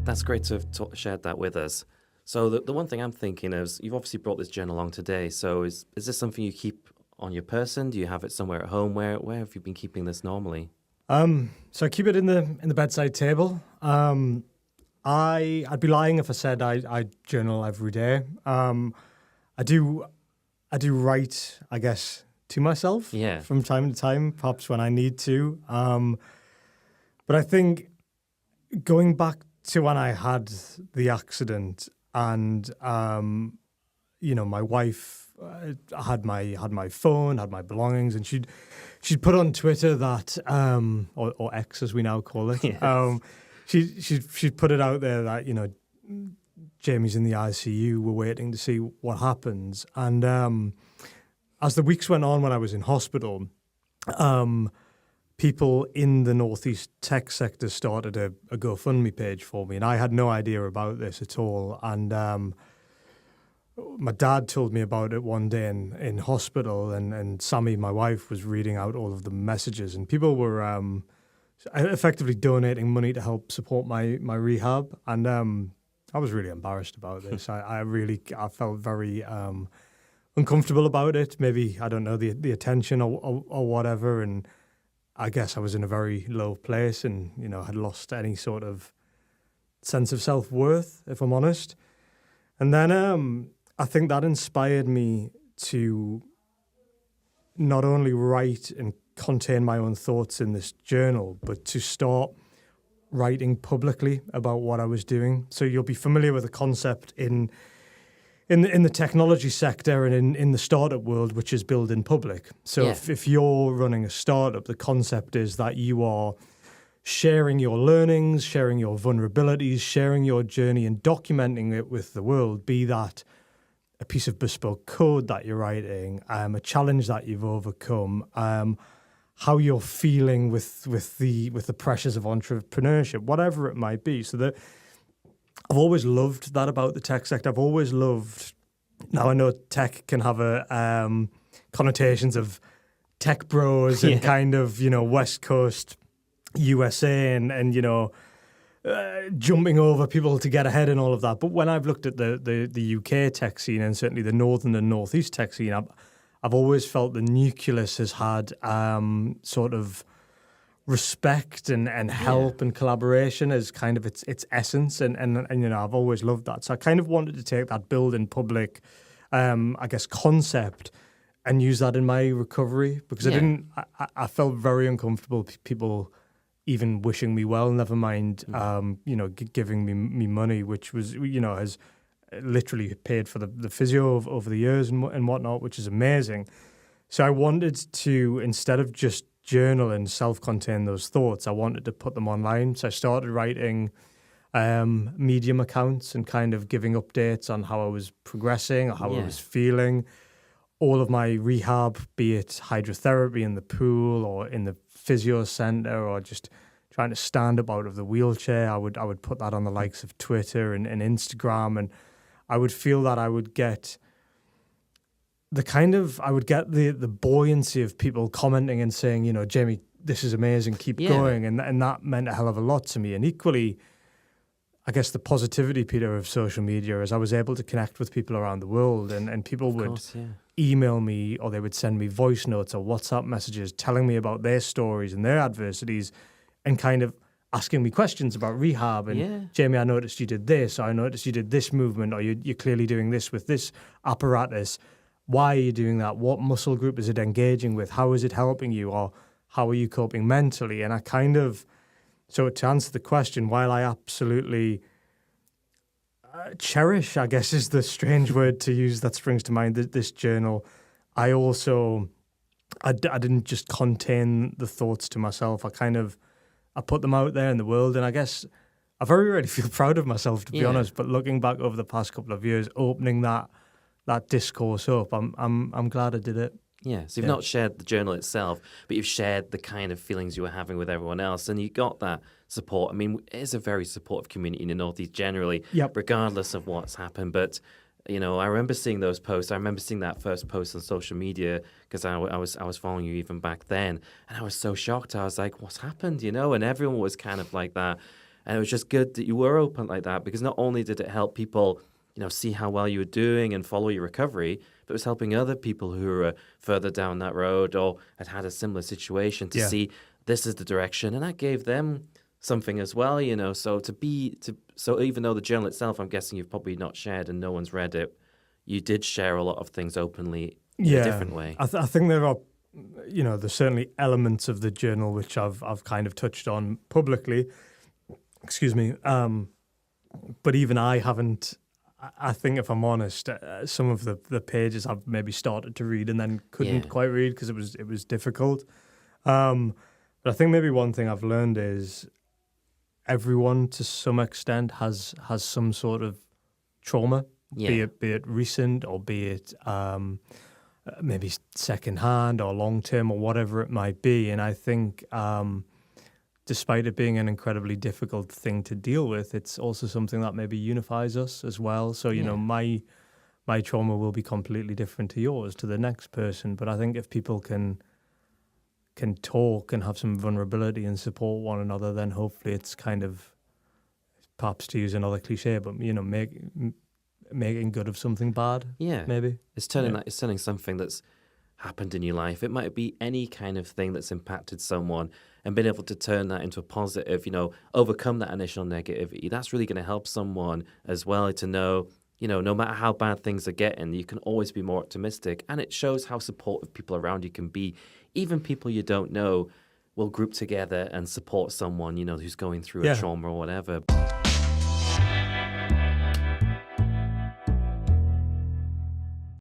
That's great to have shared that with us. So the one thing I'm thinking is, you've obviously brought this journal along today. So is this something you keep on your person? Do you have it somewhere at home? Where have you been keeping this normally? So I keep it in the bedside table. I'd be lying if I said I journal every day. I do write, I guess, to myself from time to time, perhaps when I need to. But I think going back to when I had the accident and my wife had my phone, had my belongings, and she'd put on Twitter that or X as we now call it. Yes. She'd put it out there that Jamie's in the ICU. We're waiting to see what happens. And as the weeks went on, when I was in hospital, people in the Northeast tech sector started a GoFundMe page for me, and I had no idea about this at all. And my dad told me about it one day in hospital, and Sammy, my wife, was reading out all of the messages, and people were effectively donating money to help support my rehab. And I was really embarrassed about this. I felt very uncomfortable about it. Maybe, I don't know, the attention or whatever. And I guess I was in a very low place and, had lost any sort of sense of self-worth, if I'm honest. And then I think that inspired me to not only write and contain my own thoughts in this journal, but to start writing publicly about what I was doing. So you'll be familiar with the concept in the technology sector and in the startup world, which is build in public. So if you're running a startup, the concept is that you are sharing your learnings, sharing your vulnerabilities, sharing your journey and documenting it with the world, be that a piece of bespoke code that you're writing, a challenge that you've overcome, how you're feeling with the pressures of entrepreneurship, whatever it might be. So that I've always loved that about the tech sector. I've always loved. Now I know tech can have connotations of tech bros and kind of West Coast USA and jumping over people to get ahead and all of that. But when I've looked at the UK tech scene and certainly the northern and northeast tech scene, I've always felt the nucleus has had sort of respect and help and collaboration as kind of its essence, and I've always loved that. So I kind of wanted to take that build in public, I guess, concept and use that in my recovery, because I felt very uncomfortable people even wishing me well, never mind giving me money, which was has literally paid for the physio over the years and whatnot, which is amazing. So I wanted to, instead of just journal and self-contain those thoughts, I wanted to put them online. So I started writing Medium accounts and kind of giving updates on how I was progressing or how I was feeling. All of my rehab, be it hydrotherapy in the pool or in the physio center or just trying to stand up out of the wheelchair, I would put that on the likes of Twitter and Instagram, and I would feel that I would get the buoyancy of people commenting and saying, Jamie, this is amazing, keep going. And that meant a hell of a lot to me. And equally, I guess the positivity, Peter, of social media is I was able to connect with people around the world, and people would email me, or they would send me voice notes or WhatsApp messages telling me about their stories and their adversities and kind of asking me questions about rehab. And Jamie, I noticed you did this, or I noticed you did this movement, or you're clearly doing this with this apparatus. Why are you doing that? What muscle group is it engaging with? How is it helping you? Or how are you coping mentally? And I kind of, so to answer the question, while I absolutely cherish, I guess is the strange word to use that springs to mind, this journal, I also, I didn't just contain the thoughts to myself. I put them out there in the world, and I guess I very rarely feel proud of myself, to be honest, but looking back over the past couple of years, opening that discourse up, I'm glad I did it. Yeah, so you've not shared the journal itself, but you've shared the kind of feelings you were having with everyone else, and you got that support. I mean, it is a very supportive community in the Northeast generally, regardless of what's happened. But, I remember seeing those posts. I remember seeing that first post on social media because I was following you even back then, and I was so shocked. I was like, what's happened, And everyone was kind of like that. And it was just good that you were open like that, because not only did it help people, see how well you were doing and follow your recovery, but it was helping other people who were further down that road or had a similar situation to see this is the direction. And that gave them something as well, So so even though the journal itself, I'm guessing you've probably not shared and no one's read it, you did share a lot of things openly in a different way. I think there are, there's certainly elements of the journal which I've kind of touched on publicly. Excuse me. But even I haven't. I think, if I'm honest, some of the pages I've maybe started to read and then couldn't quite read because it was difficult. But I think maybe one thing I've learned is everyone, to some extent, has some sort of trauma, be it recent or be it maybe secondhand or long term or whatever it might be. And I think, despite it being an incredibly difficult thing to deal with, it's also something that maybe unifies us as well. So, my trauma will be completely different to yours, to the next person. But I think if people can talk and have some vulnerability and support one another, then hopefully it's kind of, perhaps to use another cliche, but, making good of something bad. Yeah. Maybe. It's turning something that's happened in your life. It might be any kind of thing that's impacted someone, and being able to turn that into a positive, overcome that initial negativity. That's really going to help someone as well to know, no matter how bad things are getting, you can always be more optimistic. And it shows how supportive people around you can be. Even people you don't know will group together and support someone, who's going through a trauma or whatever.